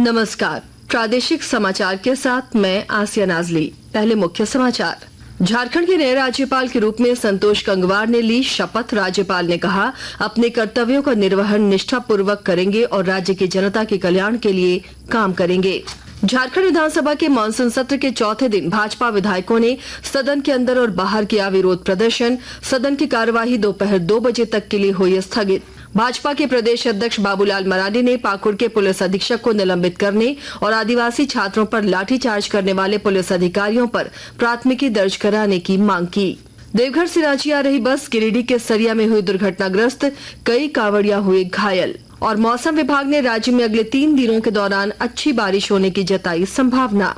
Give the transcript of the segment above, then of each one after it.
नमस्कार, प्रादेशिक समाचार के साथ मैं आसिया नाजली। पहले मुख्य समाचार। झारखंड के नए राज्यपाल के रूप में संतोष गंगवार ने ली शपथ। राज्यपाल ने कहा, अपने कर्तव्यों का निर्वहन निष्ठापूर्वक करेंगे और राज्य की जनता के कल्याण के लिए काम करेंगे। झारखंड विधानसभा के मानसून सत्र के चौथे दिन भाजपा विधायकों ने सदन के अंदर और बाहर किया विरोध प्रदर्शन। सदन की कार्यवाही दोपहर 2 बजे तक के लिए हुई स्थगित। भाजपा के प्रदेश अध्यक्ष बाबूलाल मरांडी ने पाकुड़ के पुलिस अधीक्षक को निलंबित करने और आदिवासी छात्रों पर लाठीचार्ज करने वाले पुलिस अधिकारियों पर प्राथमिकी दर्ज कराने की मांग की। देवघर से रांची आ रही बस गिरिडीह के सरिया में हुई दुर्घटनाग्रस्त, कई कांवड़िया हुए घायल। और मौसम विभाग ने राज्य में अगले 3 दिनों के दौरान अच्छी बारिश होने की जताई संभावना।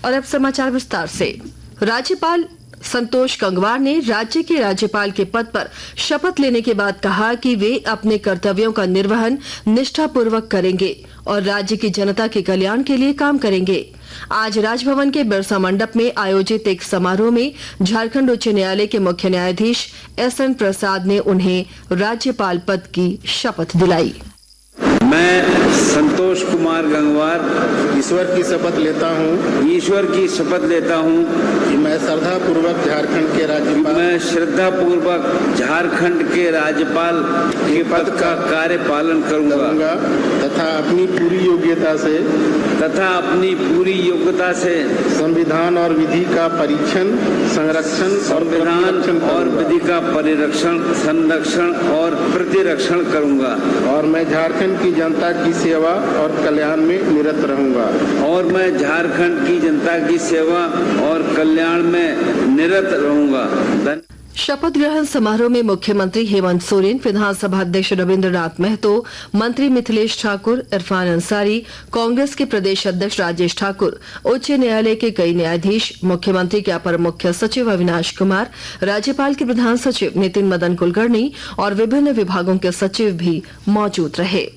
और अब समाचार विस्तार से। राज्यपाल संतोष गंगवार ने राज्य के राज्यपाल के पद पर शपथ लेने के बाद कहा कि वे अपने कर्तव्यों का निर्वहन निष्ठापूर्वक करेंगे और राज्य की जनता के कल्याण के लिए काम करेंगे। आज राजभवन के बिरसा मंडप में आयोजित एक समारोह में झारखंड उच्च न्यायालय के मुख्य न्यायाधीश SN प्रसाद ने उन्हें राज्यपाल पद की शपथ दिलाई। मैं संतोष कुमार गंगवार ईश्वर की शपथ लेता हूँ कि मैं श्रद्धापूर्वक झारखंड के राज्यपाल के पद का कार्य पालन करूँगा तथा अपनी पूरी योग्यता से संविधान और विधि का संरक्षण और प्रतिरक्षण करूँगा और मैं झारखंड की जनता की सेवा और कल्याण में निरत रहूंगा। शपथ ग्रहण समारोह में मुख्यमंत्री हेमंत सोरेन, विधानसभा अध्यक्ष रविंद्रनाथ महतो, मंत्री मिथिलेश ठाकुर, इरफान अंसारी, कांग्रेस के प्रदेश अध्यक्ष राजेश ठाकुर, उच्च न्यायालय के कई न्यायाधीश, मुख्यमंत्री के अपर मुख्य सचिव अविनाश कुमार, राज्यपाल के प्रधान सचिव नितिन मदन कुलकर्णी और विभिन्न विभागों के सचिव भी मौजूद रहे।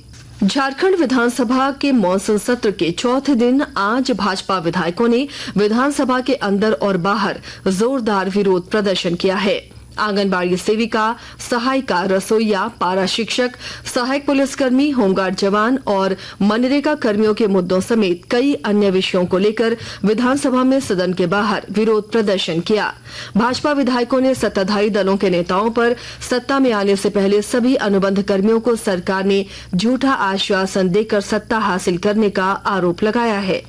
झारखंड विधानसभा के मॉनसून सत्र के चौथे दिन आज भाजपा विधायकों ने विधानसभा के अंदर और बाहर जोरदार विरोध प्रदर्शन किया है। आंगनबाड़ी सेविका, सहायिका, रसोईया, पारा शिक्षक, सहायक पुलिसकर्मी, होमगार्ड जवान और मनरेगा कर्मियों के मुद्दों समेत कई अन्य विषयों को लेकर विधानसभा में सदन के बाहर विरोध प्रदर्शन किया। भाजपा विधायकों ने सत्ताधारी दलों के नेताओं पर सत्ता में आने से पहले सभी अनुबंध कर्मियों को सरकार ने झूठा आश्वासन देकर सत्ता हासिल करने का आरोप लगाया है।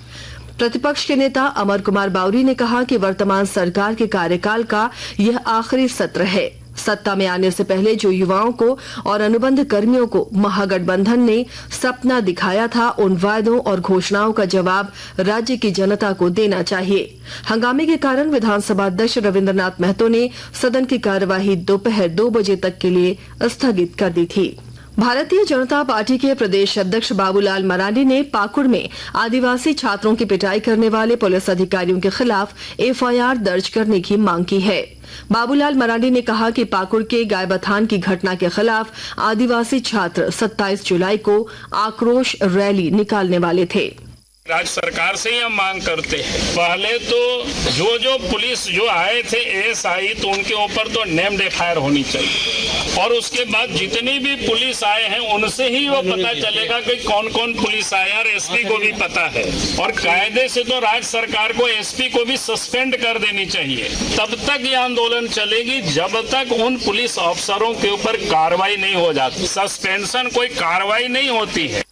प्रतिपक्ष के नेता अमर कुमार बावरी ने कहा कि वर्तमान सरकार के कार्यकाल का यह आखिरी सत्र है। सत्ता में आने से पहले जो युवाओं को और अनुबंध कर्मियों को महागठबंधन ने सपना दिखाया था, उन वायदों और घोषणाओं का जवाब राज्य की जनता को देना चाहिए। हंगामे के कारण विधानसभा अध्यक्ष रविंद्रनाथ महतो ने सदन की कार्यवाही दोपहर 2 बजे तक के लिए स्थगित कर दी थी। भारतीय जनता पार्टी के प्रदेश अध्यक्ष बाबूलाल मरांडी ने पाकुड़ में आदिवासी छात्रों की पिटाई करने वाले पुलिस अधिकारियों के खिलाफ FIR दर्ज करने की मांग की है। बाबूलाल मरांडी ने कहा कि पाकुड़ के गायबथान की घटना के खिलाफ आदिवासी छात्र 27 जुलाई को आक्रोश रैली निकालने वाले थे। राज्य सरकार से ही हम मांग करते हैं, पहले तो जो पुलिस जो आए थे ASI, तो उनके ऊपर तो नेम्ड FIR होनी चाहिए और उसके बाद जितनी भी पुलिस आए हैं उनसे ही वो पता चलेगा कि कौन कौन पुलिस आया और SP को भी पता है। और कायदे से तो राज्य सरकार को SP को भी सस्पेंड कर देनी चाहिए। तब तक ये आंदोलन चलेगी जब तक उन पुलिस अफसरों के ऊपर कार्रवाई नहीं हो जाती। सस्पेंशन कोई कार्रवाई नहीं होती है।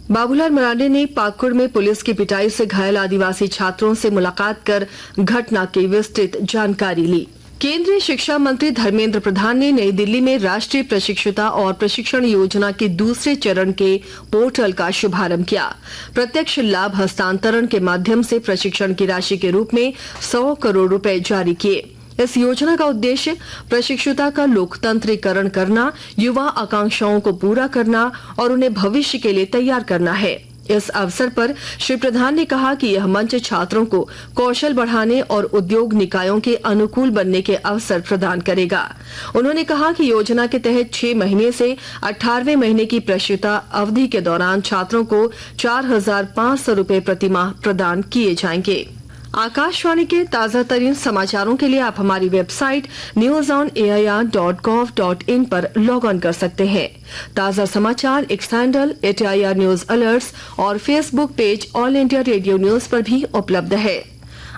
बाबूलाल मरांडी ने पाकुड़ में पुलिस की पिटाई से घायल आदिवासी छात्रों से मुलाकात कर घटना की विस्तृत जानकारी ली। केंद्रीय शिक्षा मंत्री धर्मेंद्र प्रधान ने नई दिल्ली में राष्ट्रीय प्रशिक्षुता और प्रशिक्षण योजना के दूसरे चरण के पोर्टल का शुभारंभ किया। प्रत्यक्ष लाभ हस्तांतरण के माध्यम से प्रशिक्षण की राशि के रूप में 100 करोड़ रुपए जारी किए। इस योजना का उद्देश्य प्रशिक्षुता का लोकतंत्रीकरण करना, युवा आकांक्षाओं को पूरा करना और उन्हें भविष्य के लिए तैयार करना है। इस अवसर पर श्री प्रधान ने कहा कि यह मंच छात्रों को कौशल बढ़ाने और उद्योग निकायों के अनुकूल बनने के अवसर प्रदान करेगा। उन्होंने कहा कि योजना के तहत 6 महीने से 18वें महीने की प्रशिक्षुता अवधि के दौरान छात्रों को 4,500 रुपए प्रतिमाह प्रदान किए जाएंगे। आकाशवाणी के ताजा तरीन समाचारों के लिए आप हमारी वेबसाइट newsonair.gov.in पर लॉग ऑन कर सकते हैं। ताजा समाचार X handle @AIR news alerts और Facebook page all India radio news पर भी उपलब्ध है।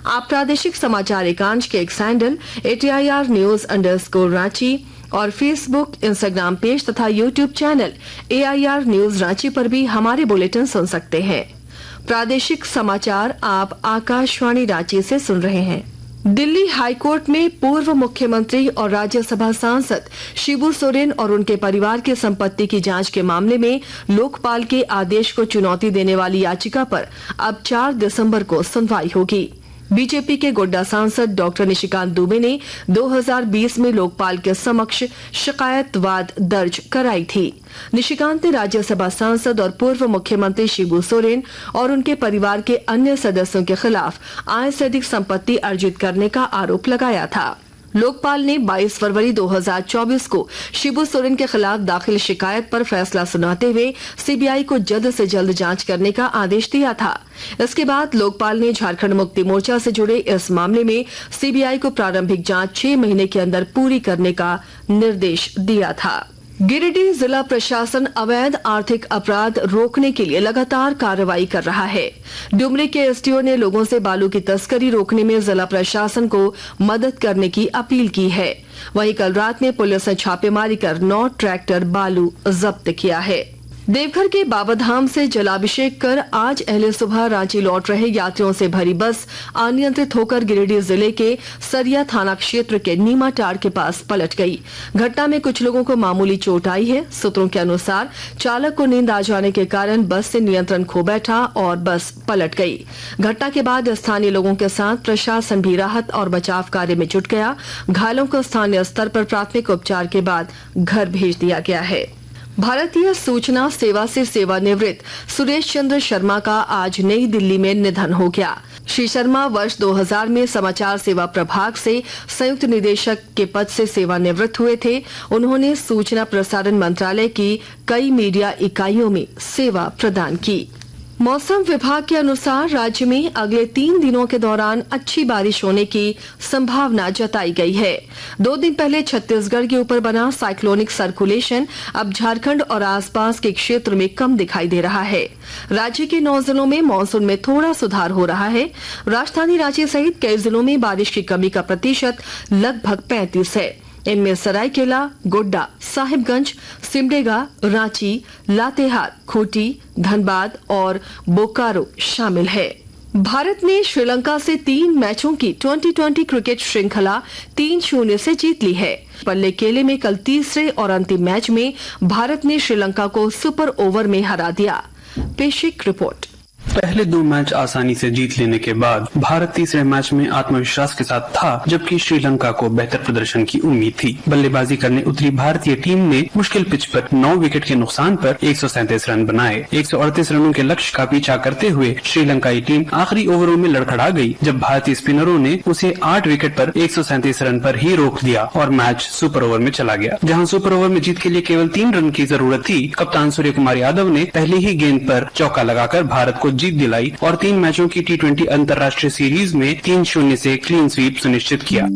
आप प्रादेशिक समाचार एकांश के एक्स हैंडल @AIR news_Ranchi और फेसबुक, इंस्टाग्राम पेज तथा YouTube channel AIR news Ranchi पर भी हमारे बुलेटिन सुन सकते हैं। प्रादेशिक समाचार आप आकाशवाणी रांची से सुन रहे हैं। दिल्ली हाईकोर्ट में पूर्व मुख्यमंत्री और राज्यसभा सांसद शिबू सोरेन और उनके परिवार की संपत्ति की जांच के मामले में लोकपाल के आदेश को चुनौती देने वाली याचिका पर अब 4 दिसंबर को सुनवाई होगी। बीजेपी के गोड्डा सांसद डॉक्टर निशिकांत दुबे ने 2020 में लोकपाल के समक्ष शिकायतवाद दर्ज कराई थी। निशिकांत ने राज्यसभा सांसद और पूर्व मुख्यमंत्री शिबू सोरेन और उनके परिवार के अन्य सदस्यों के खिलाफ आय से अधिक संपत्ति अर्जित करने का आरोप लगाया था। लोकपाल ने 22 फरवरी 2024 को शिबू सोरेन के खिलाफ दाखिल शिकायत पर फैसला सुनाते हुए सीबीआई को जल्द से जल्द जांच करने का आदेश दिया था। इसके बाद लोकपाल ने झारखंड मुक्ति मोर्चा से जुड़े इस मामले में सीबीआई को प्रारंभिक जांच 6 महीने के अंदर पूरी करने का निर्देश दिया था। गिरिडीह जिला प्रशासन अवैध आर्थिक अपराध रोकने के लिए लगातार कार्रवाई कर रहा है। डुमरी के एसडीओ ने लोगों से बालू की तस्करी रोकने में जिला प्रशासन को मदद करने की अपील की है। वहीं कल रात में पुलिस ने छापेमारी कर 9 ट्रैक्टर बालू जब्त किया है। देवघर के बाबाधाम से जलाभिषेक कर आज अहले सुबह रांची लौट रहे यात्रियों से भरी बस अनियंत्रित होकर गिरिडीह जिले के सरिया थाना क्षेत्र के नीमाटाड़ के पास पलट गई। घटना में कुछ लोगों को मामूली चोट आई है। सूत्रों के अनुसार चालक को नींद आ जाने के कारण बस से नियंत्रण खो बैठा और बस पलट गई। घटना के बाद स्थानीय लोगों के साथ प्रशासन भी राहत और बचाव कार्य में जुट गया। घायलों को स्थानीय स्तर पर प्राथमिक उपचार के बाद घर भेज दिया गया है। भारतीय सूचना सेवा से सेवानिवृत्त सुरेश चंद्र शर्मा का आज नई दिल्ली में निधन हो गया। श्री शर्मा वर्ष 2000 में समाचार सेवा प्रभाग से संयुक्त निदेशक के पद से सेवानिवृत्त हुए थे। उन्होंने सूचना प्रसारण मंत्रालय की कई मीडिया इकाइयों में सेवा प्रदान की। मौसम विभाग के अनुसार राज्य में अगले 3 दिनों के दौरान अच्छी बारिश होने की संभावना जताई गई है। 2 दिन पहले छत्तीसगढ़ के ऊपर बना साइक्लोनिक सर्कुलेशन अब झारखंड और आसपास के क्षेत्र में कम दिखाई दे रहा है। राज्य के 9 जिलों में मानसून में थोड़ा सुधार हो रहा है। राजधानी रांची सहित कई जिलों में बारिश की कमी का प्रतिशत लगभग 35 है। इनमें सरायकेला, गोड्डा, साहिबगंज, सिमडेगा, रांची, लातेहार, खूंटी, धनबाद और बोकारो शामिल है। भारत ने श्रीलंका से 3 मैचों की T20 क्रिकेट श्रृंखला 3-0 से जीत ली है। पल्ले केले में कल तीसरे और अंतिम मैच में भारत ने श्रीलंका को सुपर ओवर में हरा दिया। पेश एक रिपोर्ट। पहले 2 मैच आसानी से जीत लेने के बाद भारत तीसरे मैच में आत्मविश्वास के साथ था, जबकि श्रीलंका को बेहतर प्रदर्शन की उम्मीद थी। बल्लेबाजी करने उतरी भारतीय टीम ने मुश्किल पिच पर 9 विकेट के नुकसान पर 137 रन बनाए। 138 रनों के लक्ष्य का पीछा करते हुए श्रीलंकाई टीम आखिरी ओवरों में लड़खड़ा गई, जब भारतीय स्पिनरों ने उसे 8 विकेट पर 137 रन पर ही रोक दिया और मैच सुपर ओवर में चला गया। जहां सुपर ओवर में जीत के लिए केवल 3 रन की जरूरत थी, कप्तान सूर्य कुमार यादव ने पहले ही गेंद पर चौका लगाकर भारत को जीत दिलाई और 3 मैचों की T20 अंतर्राष्ट्रीय सीरीज में 3-0 से क्लीन स्वीप सुनिश्चित किया।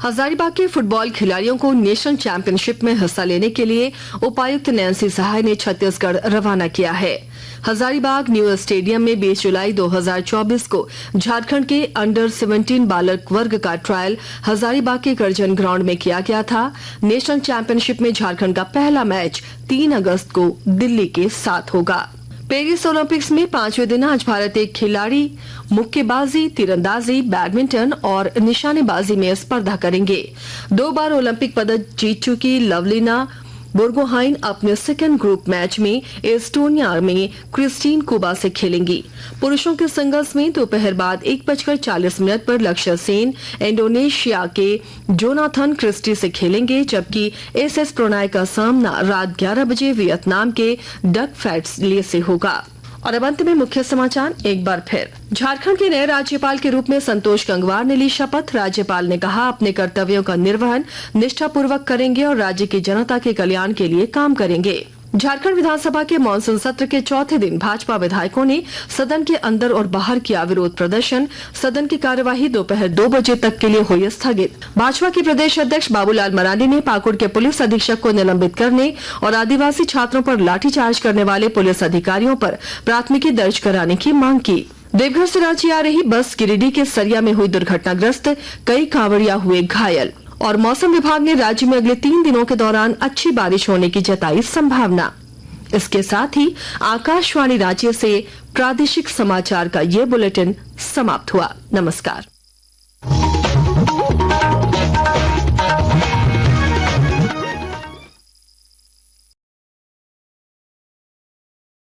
हजारीबाग के फुटबॉल खिलाड़ियों को नेशनल चैंपियनशिप में हिस्सा लेने के लिए उपायुक्त नैन्सी सहाय ने छत्तीसगढ़ रवाना किया है। हजारीबाग न्यू स्टेडियम में 20 जुलाई 2024 को झारखंड के अंडर 17 बालक वर्ग का ट्रायल हजारीबाग के करजन ग्राउंड में किया गया था। नेशनल चैंपियनशिप में झारखंड का पहला मैच 3 अगस्त को दिल्ली के साथ होगा। पेरिस ओलंपिक्स में 5वें दिन आज भारतीय खिलाड़ी मुक्केबाजी, तीरंदाजी, बैडमिंटन और निशानेबाजी में स्पर्धा करेंगे। 2 बार ओलंपिक पदक जीत चुकी लवलीना बोर्गोहाइन अपने सेकंड ग्रुप मैच में एस्टोनिया में क्रिस्टीन कुबा से खेलेंगी। पुरुषों के सिंगल्स में दोपहर बाद 1:40 पर लक्ष्य सेन इंडोनेशिया के जोनाथन क्रिस्टी से खेलेंगे, जबकि एसएस प्रणय का सामना रात 11 बजे वियतनाम के डक फैट्सले से होगा। और अब अंत में मुख्य समाचार एक बार फिर। झारखंड के नए राज्यपाल के रूप में संतोष गंगवार ने ली शपथ। राज्यपाल ने कहा अपने कर्तव्यों का निर्वहन निष्ठापूर्वक करेंगे और राज्य की जनता के कल्याण के लिए काम करेंगे। झारखंड विधानसभा के मानसून सत्र के चौथे दिन भाजपा विधायकों ने सदन के अंदर और बाहर किया विरोध प्रदर्शन। सदन की कार्यवाही दोपहर 2 बजे तक के लिए हुई स्थगित। भाजपा के प्रदेश अध्यक्ष बाबूलाल मरांडी ने पाकुड़ के पुलिस अधीक्षक को निलंबित करने और आदिवासी छात्रों पर लाठीचार्ज करने वाले पुलिस अधिकारियों पर प्राथमिकी दर्ज कराने की मांग की। देवघर से रांची आ रही बस गिरिडीह के सरिया में हुई दुर्घटनाग्रस्त, कई कांवड़िया हुए घायल। और मौसम विभाग ने राज्य में अगले 3 दिनों के दौरान अच्छी बारिश होने की जताई संभावना। इसके साथ ही आकाशवाणी रांची से प्रादेशिक समाचार का ये बुलेटिन समाप्त हुआ। नमस्कार।